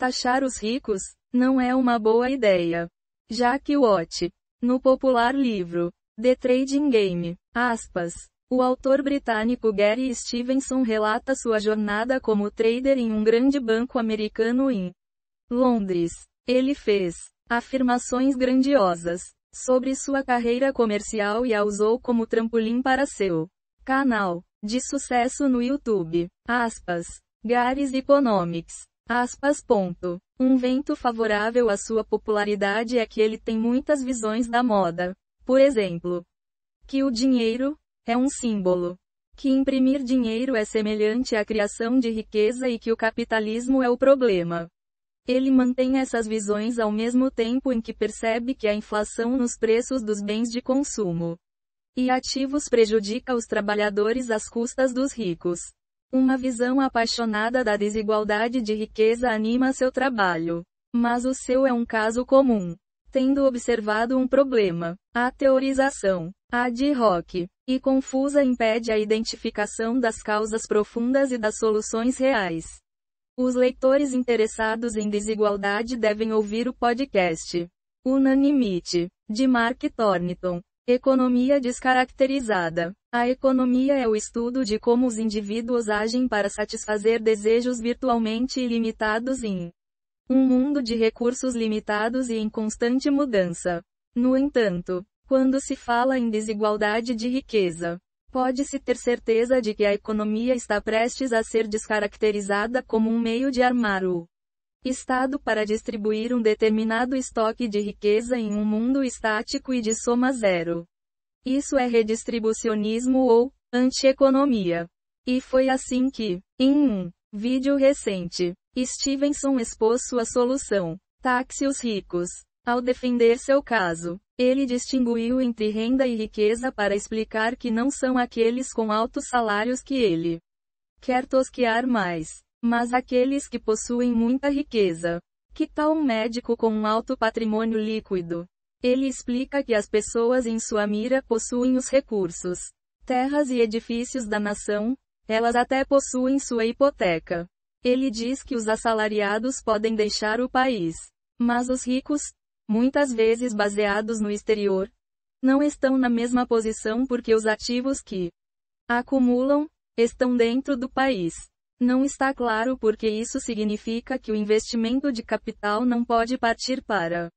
Taxar os ricos não é uma boa ideia. Jack Watt, no popular livro The Trading Game, aspas, o autor britânico Gary Stevenson relata sua jornada como trader em um grande banco americano em Londres. Ele fez afirmações grandiosas sobre sua carreira comercial e a usou como trampolim para seu canal de sucesso no YouTube. Aspas. Gary's Economics. Aspas. Um vento favorável à sua popularidade é que ele tem muitas visões da moda. Por exemplo, que o dinheiro é um símbolo. Que imprimir dinheiro é semelhante à criação de riqueza e que o capitalismo é o problema. Ele mantém essas visões ao mesmo tempo em que percebe que a inflação nos preços dos bens de consumo e ativos prejudica os trabalhadores às custas dos ricos. Uma visão apaixonada da desigualdade de riqueza anima seu trabalho. Mas o seu é um caso comum. Tendo observado um problema, a teorização ad hoc e confusa impede a identificação das causas profundas e das soluções reais. Os leitores interessados em desigualdade devem ouvir o podcast Unanimity, de Mark Thornton. Economia descaracterizada. A economia é o estudo de como os indivíduos agem para satisfazer desejos virtualmente ilimitados em um mundo de recursos limitados e em constante mudança. No entanto, quando se fala em desigualdade de riqueza, pode-se ter certeza de que a economia está prestes a ser descaracterizada como um meio de armar o Estado para distribuir um determinado estoque de riqueza em um mundo estático e de soma zero. Isso é redistribucionismo ou anti-economia. E foi assim que, em um vídeo recente, Stevenson expôs sua solução: taxe os ricos. Ao defender seu caso, ele distinguiu entre renda e riqueza para explicar que não são aqueles com altos salários que ele quer tosquear mais, mas aqueles que possuem muita riqueza. Que tal um médico com um alto patrimônio líquido? Ele explica que as pessoas em sua mira possuem os recursos, terras e edifícios da nação, elas até possuem sua hipoteca. Ele diz que os assalariados podem deixar o país, mas os ricos, muitas vezes baseados no exterior, não estão na mesma posição porque os ativos que acumulam estão dentro do país. Não está claro porque isso significa que o investimento de capital não pode partir para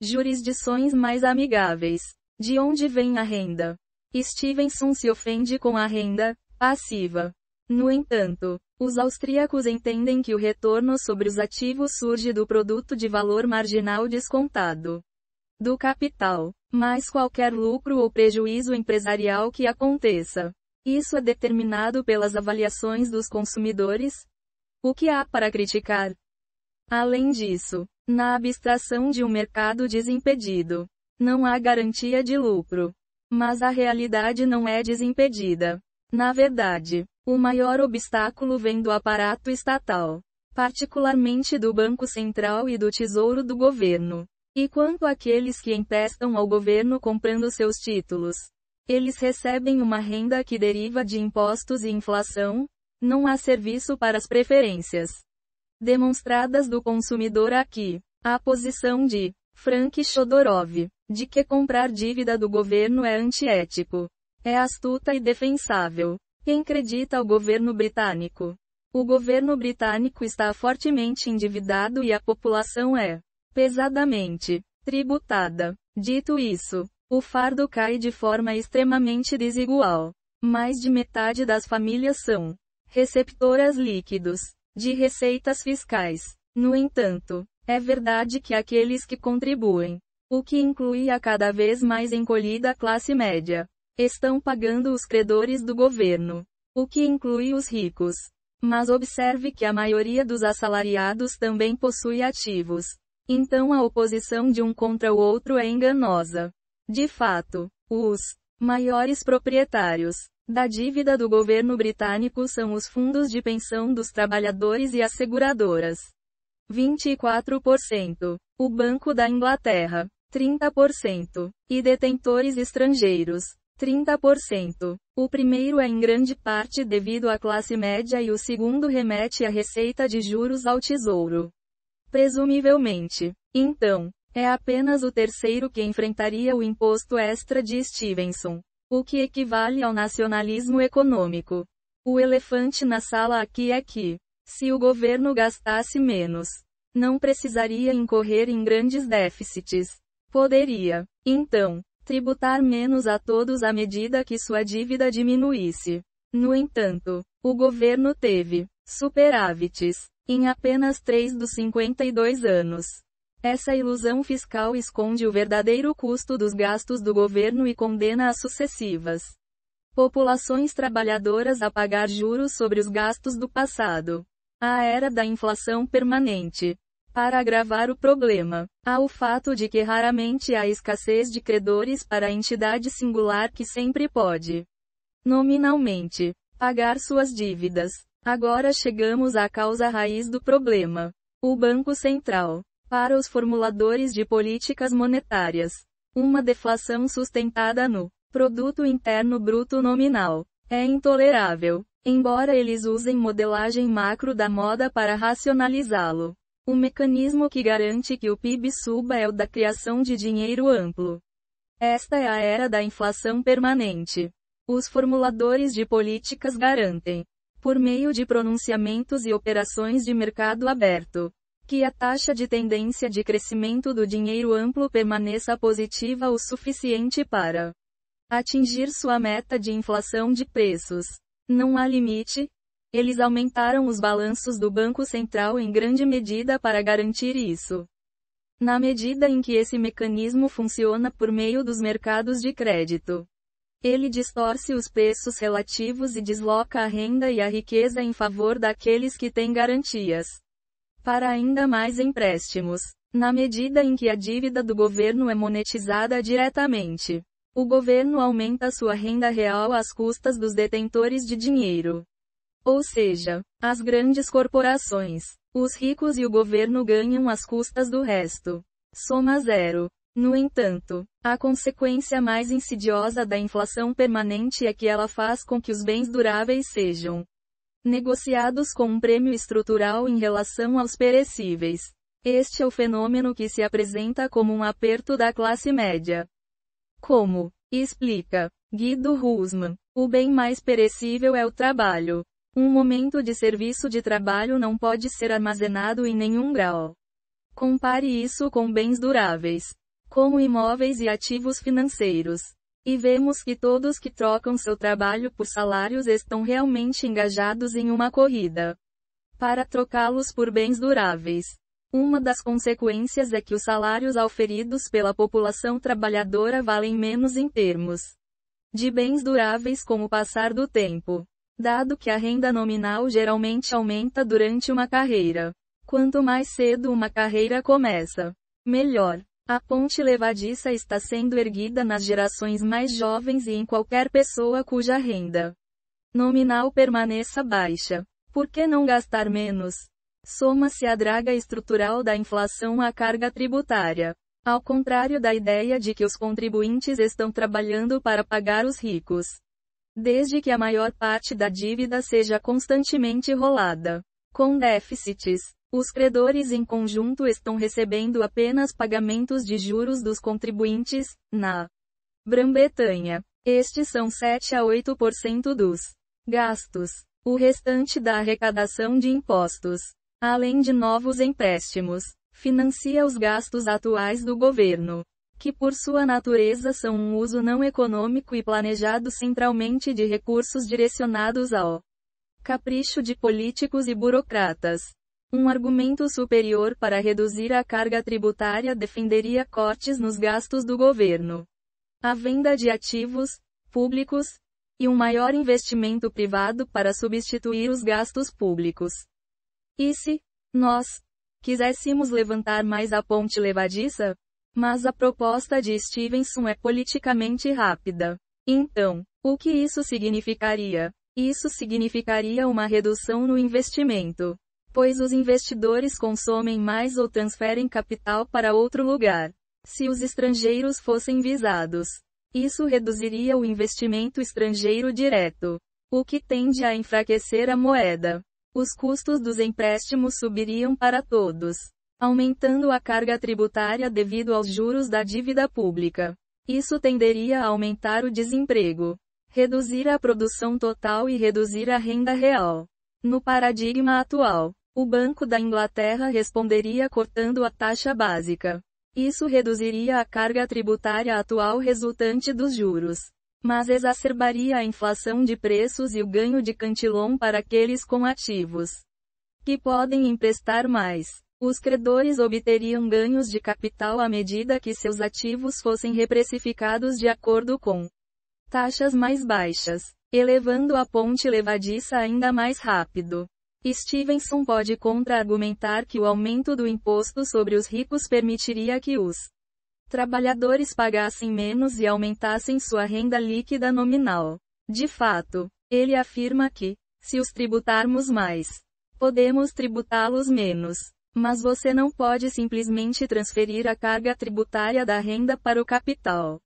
jurisdições mais amigáveis. De onde vem a renda? Stevenson se ofende com a renda passiva. No entanto, os austríacos entendem que o retorno sobre os ativos surge do produto de valor marginal descontado do capital, mais qualquer lucro ou prejuízo empresarial que aconteça. Isso é determinado pelas avaliações dos consumidores. O que há para criticar? Além disso, na abstração de um mercado desimpedido, não há garantia de lucro. Mas a realidade não é desimpedida. Na verdade, o maior obstáculo vem do aparato estatal, particularmente do Banco Central e do Tesouro do governo. E quanto àqueles que emprestam ao governo comprando seus títulos, eles recebem uma renda que deriva de impostos e inflação. Não há serviço para as preferências demonstradas do consumidor aqui. A posição de Frank Chodorov, de que comprar dívida do governo é antiético, é astuta e defensável. Quem acredita ao governo britânico? O governo britânico está fortemente endividado e a população é pesadamente tributada. Dito isso, o fardo cai de forma extremamente desigual. Mais de metade das famílias são receptoras líquidos de receitas fiscais. No entanto, é verdade que aqueles que contribuem, o que inclui a cada vez mais encolhida classe média, estão pagando os credores do governo, o que inclui os ricos. Mas observe que a maioria dos assalariados também possui ativos. Então a oposição de um contra o outro é enganosa. De fato, os maiores proprietários da dívida do governo britânico são os fundos de pensão dos trabalhadores e as seguradoras. 24%. O Banco da Inglaterra. 30%. E detentores estrangeiros. 30%. O primeiro é em grande parte devido à classe média e o segundo remete à receita de juros ao tesouro. Presumivelmente. Então, é apenas o terceiro que enfrentaria o imposto extra de Stevenson, o que equivale ao nacionalismo econômico. O elefante na sala aqui é que, se o governo gastasse menos, não precisaria incorrer em grandes déficits. Poderia, então, tributar menos a todos à medida que sua dívida diminuísse. No entanto, o governo teve superávites em apenas 3 dos 52 anos. Essa ilusão fiscal esconde o verdadeiro custo dos gastos do governo e condena as sucessivas populações trabalhadoras a pagar juros sobre os gastos do passado. A era da inflação permanente. Para agravar o problema, há o fato de que raramente há escassez de credores para a entidade singular que sempre pode, nominalmente, pagar suas dívidas. Agora chegamos à causa raiz do problema. O Banco Central. Para os formuladores de políticas monetárias, uma deflação sustentada no Produto Interno Bruto nominal é intolerável, embora eles usem modelagem macro da moda para racionalizá-lo. O mecanismo que garante que o PIB suba é o da criação de dinheiro amplo. Esta é a era da inflação permanente. Os formuladores de políticas garantem, por meio de pronunciamentos e operações de mercado aberto, que a taxa de tendência de crescimento do dinheiro amplo permaneça positiva o suficiente para atingir sua meta de inflação de preços. Não há limite. Eles aumentaram os balanços do Banco Central em grande medida para garantir isso. Na medida em que esse mecanismo funciona por meio dos mercados de crédito, ele distorce os preços relativos e desloca a renda e a riqueza em favor daqueles que têm garantias para ainda mais empréstimos. Na medida em que a dívida do governo é monetizada diretamente, o governo aumenta sua renda real às custas dos detentores de dinheiro. Ou seja, as grandes corporações, os ricos e o governo ganham às custas do resto. Soma zero. No entanto, a consequência mais insidiosa da inflação permanente é que ela faz com que os bens duráveis sejam negociados com um prêmio estrutural em relação aos perecíveis. Este é o fenômeno que se apresenta como um aperto da classe média. Como explica Guido Husman, o bem mais perecível é o trabalho. Um momento de serviço de trabalho não pode ser armazenado em nenhum grau. Compare isso com bens duráveis, como imóveis e ativos financeiros. E vemos que todos que trocam seu trabalho por salários estão realmente engajados em uma corrida para trocá-los por bens duráveis. Uma das consequências é que os salários auferidos pela população trabalhadora valem menos em termos de bens duráveis com o passar do tempo, dado que a renda nominal geralmente aumenta durante uma carreira. Quanto mais cedo uma carreira começa, melhor. A ponte levadiça está sendo erguida nas gerações mais jovens e em qualquer pessoa cuja renda nominal permaneça baixa. Por que não gastar menos? Soma-se a draga estrutural da inflação à carga tributária. Ao contrário da ideia de que os contribuintes estão trabalhando para pagar os ricos. Desde que a maior parte da dívida seja constantemente rolada com déficits, os credores em conjunto estão recebendo apenas pagamentos de juros dos contribuintes. Na Grã-Bretanha, estes são 7 a 8% dos gastos. O restante da arrecadação de impostos, além de novos empréstimos, financia os gastos atuais do governo, que por sua natureza são um uso não econômico e planejado centralmente de recursos direcionados ao capricho de políticos e burocratas. Um argumento superior para reduzir a carga tributária defenderia cortes nos gastos do governo, a venda de ativos públicos e um maior investimento privado para substituir os gastos públicos. E se nós quiséssemos levantar mais a ponte levadiça? Mas a proposta de Stevenson é politicamente rápida. Então, o que isso significaria? Isso significaria uma redução no investimento, pois os investidores consomem mais ou transferem capital para outro lugar. Se os estrangeiros fossem visados, isso reduziria o investimento estrangeiro direto, o que tende a enfraquecer a moeda. Os custos dos empréstimos subiriam para todos. aumentando a carga tributária devido aos juros da dívida pública. Isso tenderia a aumentar o desemprego, reduzir a produção total e reduzir a renda real. No paradigma atual, o Banco da Inglaterra responderia cortando a taxa básica. Isso reduziria a carga tributária atual resultante dos juros, mas exacerbaria a inflação de preços e o ganho de cantillon para aqueles com ativos que podem emprestar mais. Os credores obteriam ganhos de capital à medida que seus ativos fossem reprecificados de acordo com taxas mais baixas, elevando a ponte levadiça ainda mais rápido. Stevenson pode contra-argumentar que o aumento do imposto sobre os ricos permitiria que os trabalhadores pagassem menos e aumentassem sua renda líquida nominal. De fato, ele afirma que, se os tributarmos mais, podemos tributá-los menos. Mas você não pode simplesmente transferir a carga tributária da renda para o capital,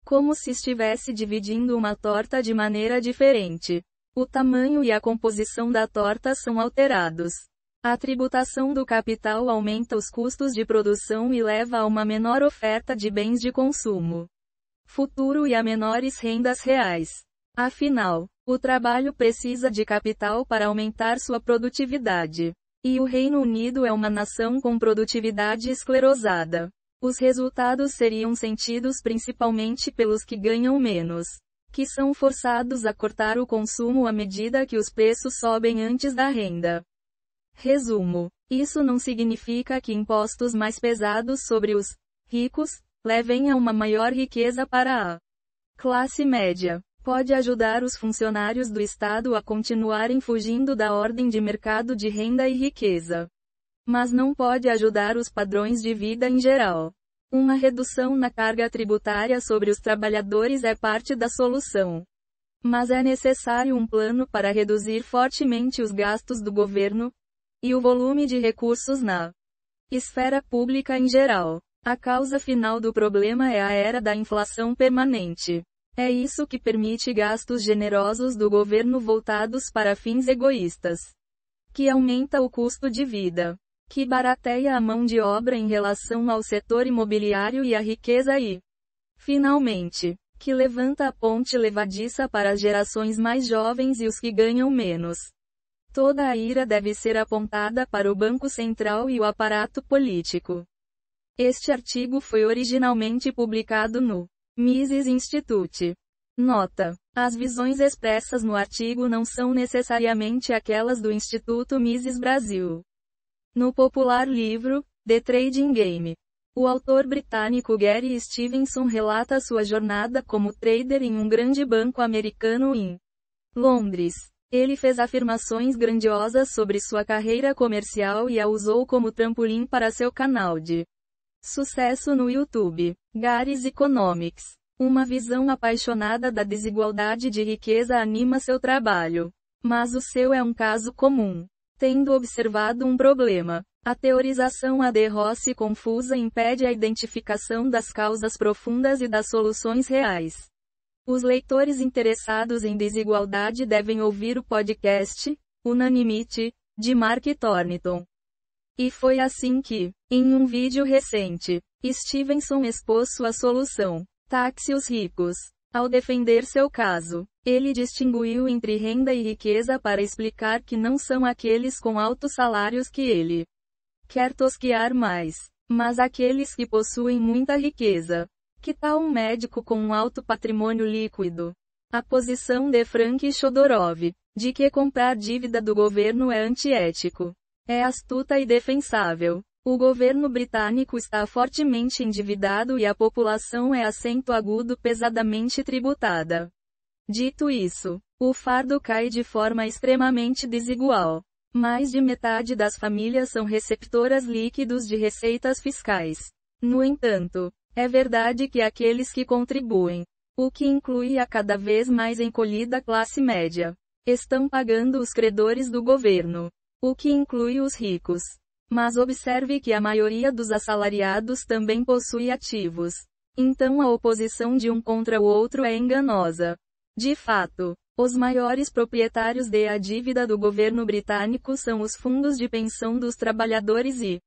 como se estivesse dividindo uma torta de maneira diferente. O tamanho e a composição da torta são alterados. A tributação do capital aumenta os custos de produção e leva a uma menor oferta de bens de consumo futuro e a menores rendas reais. Afinal, o trabalho precisa de capital para aumentar sua produtividade. E o Reino Unido é uma nação com produtividade esclerosada. Os resultados seriam sentidos principalmente pelos que ganham menos, que são forçados a cortar o consumo à medida que os preços sobem antes da renda. Resumo: isso não significa que impostos mais pesados sobre os ricos levem a uma maior riqueza para a classe média. Pode ajudar os funcionários do Estado a continuarem fugindo da ordem de mercado de renda e riqueza. Mas não pode ajudar os padrões de vida em geral. Uma redução na carga tributária sobre os trabalhadores é parte da solução. Mas é necessário um plano para reduzir fortemente os gastos do governo e o volume de recursos na esfera pública em geral. A causa final do problema é a era da inflação permanente. É isso que permite gastos generosos do governo voltados para fins egoístas, que aumenta o custo de vida, que barateia a mão de obra em relação ao setor imobiliário e à riqueza e, finalmente, que levanta a ponte levadiça para as gerações mais jovens e os que ganham menos. Toda a ira deve ser apontada para o Banco Central e o aparato político. Este artigo foi originalmente publicado no Mises Institute. Nota: as visões expressas no artigo não são necessariamente aquelas do Instituto Mises Brasil. No popular livro, The Trading Game, o autor britânico Gary Stevenson relata sua jornada como trader em um grande banco americano em Londres. Ele fez afirmações grandiosas sobre sua carreira comercial e a usou como trampolim para seu canal de sucesso no YouTube, Gary's Economics. Uma visão apaixonada da desigualdade de riqueza anima seu trabalho. Mas o seu é um caso comum. Tendo observado um problema, a teorização ad hoc confusa impede a identificação das causas profundas e das soluções reais. Os leitores interessados em desigualdade devem ouvir o podcast Unanimity, de Mark Thornton. E foi assim que, em um vídeo recente, Stevenson expôs sua solução: taxe os ricos. Ao defender seu caso, ele distinguiu entre renda e riqueza para explicar que não são aqueles com altos salários que ele quer tosquear mais, mas aqueles que possuem muita riqueza. Que tal um médico com um alto patrimônio líquido? A posição de Frank Chodorov, de que comprar dívida do governo é antiético, é astuta e defensável. O governo britânico está fortemente endividado e a população é acento agudo pesadamente tributada. Dito isso, o fardo cai de forma extremamente desigual. Mais de metade das famílias são receptoras líquidos de receitas fiscais. No entanto, é verdade que aqueles que contribuem, o que inclui a cada vez mais encolhida classe média, estão pagando os credores do governo, o que inclui os ricos. Mas observe que a maioria dos assalariados também possui ativos. Então a oposição de um contra o outro é enganosa. De fato, os maiores proprietários de a dívida do governo britânico são os fundos de pensão dos trabalhadores e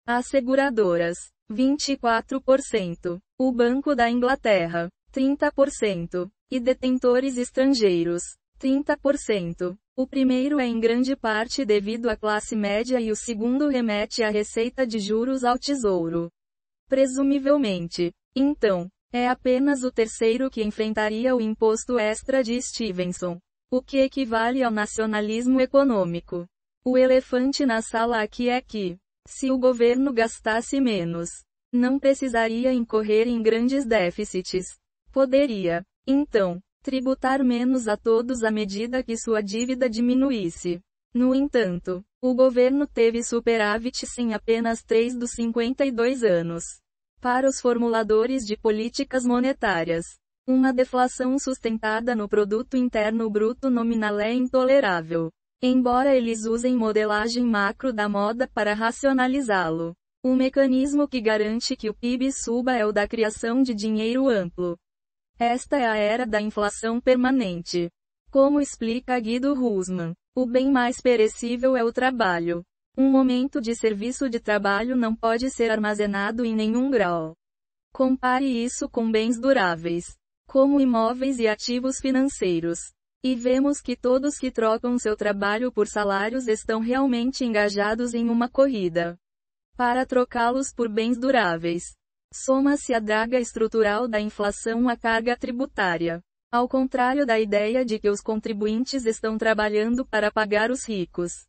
As seguradoras, 24%. O Banco da Inglaterra, 30%. E detentores estrangeiros, 30%. O primeiro é em grande parte devido à classe média e o segundo remete à receita de juros ao Tesouro. Presumivelmente. Então, é apenas o terceiro que enfrentaria o imposto extra de Stevenson, o que equivale ao nacionalismo econômico. O elefante na sala aqui é que, se o governo gastasse menos, não precisaria incorrer em grandes déficits. Poderia, então, tributar menos a todos à medida que sua dívida diminuísse. No entanto, o governo teve superávites em apenas 3 dos 52 anos. Para os formuladores de políticas monetárias, uma deflação sustentada no produto interno bruto nominal é intolerável. Embora eles usem modelagem macro da moda para racionalizá-lo. O mecanismo que garante que o PIB suba é o da criação de dinheiro amplo. Esta é a era da inflação permanente. Como explica Guido Husman, o bem mais perecível é o trabalho. Um momento de serviço de trabalho não pode ser armazenado em nenhum grau. Compare isso com bens duráveis, como imóveis e ativos financeiros. E vemos que todos que trocam seu trabalho por salários estão realmente engajados em uma corrida para trocá-los por bens duráveis. Soma-se a draga estrutural da inflação à carga tributária. Ao contrário da ideia de que os contribuintes estão trabalhando para pagar os ricos.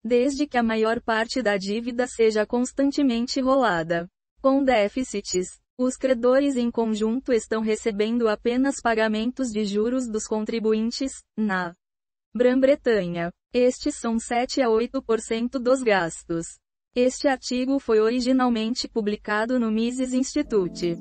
Desde que a maior parte da dívida seja constantemente rolada com déficits, os credores em conjunto estão recebendo apenas pagamentos de juros dos contribuintes. Na Grã-Bretanha, estes são 7 a 8% dos gastos. Este artigo foi originalmente publicado no Mises Institute.